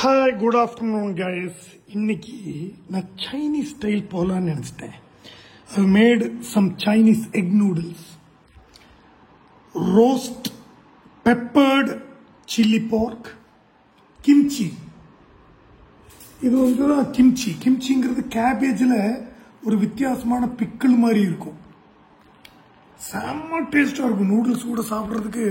Hi, good afternoon, guys. இன்னைக்கு நான் Chinese style போலான்னு நினைச்சிட்டேன். I've made some Chinese egg noodles, roast peppered chili pork, kimchi. இது வந்து kimchi. Kimchiங்கிறது கேபேஜ்ல ஒரு வித்தியாசமான பிக்கிள் மாதிரி இருக்கும். செம்ம டேஸ்டா இருக்கும். நூடுல்ஸ் கூட சாப்பிட்றதுக்கு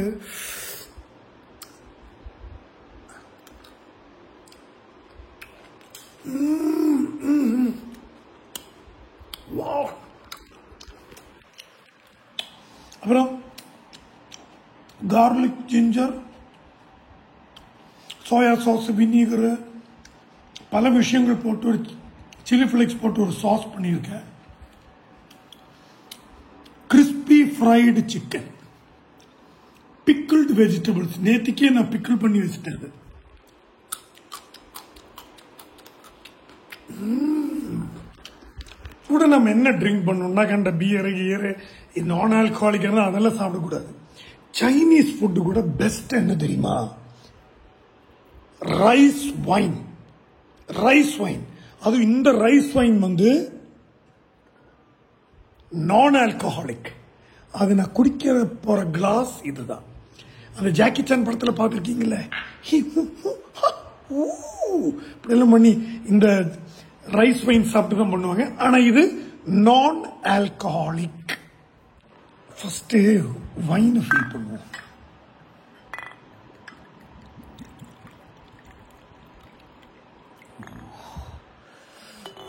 அப்புறம் garlic ginger soya sauce vinegar பல விஷயங்கள் போட்டு ஒரு சில்லி ஃபிளேக்ஸ் போட்டு ஒரு சாஸ் பண்ணியிருக்கேன். Crispy fried chicken, pickled vegetables. நேற்றுக்கே நான் பிக்கிள் பண்ணி வச்சுட்டேன். கூட நம்ம என்ன ட்ரிங்க் பண்ணோம்னா கண்ட பியரு கியரு நான் ஆல்கஹாலிக் அதெல்லாம் சாப்பிடக்கூடாது. சைனீஸ் ஃபுட்டு கூட பெஸ்ட் என்ன தெரியுமா? Rice wine. ரைஸ் வைன், அது இந்த ரைஸ் வைன் வந்து நான் ஆல்கஹாலிக். அது நான் குடிக்க போற கிளாஸ் இதுதான். அந்த ஜாக்கி சான் படத்தில் பார்த்துருக்கீங்களே, இப்படியெல்லாம் பண்ணி இந்த ரைஸ் வைன் சாப்பிட்டு தான் பண்ணுவாங்க. ஆனா இது நான் ஆல்கஹாலிக். ஃபர்ஸ்ட் வைன் ஃபீல் பண்ணுவோம்.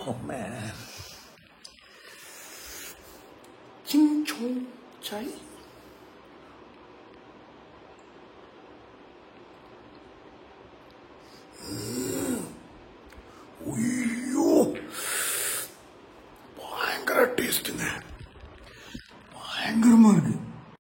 Oh man. Ching chong chai. ஐயோ பயங்கர டேஸ்ட்டுங்க.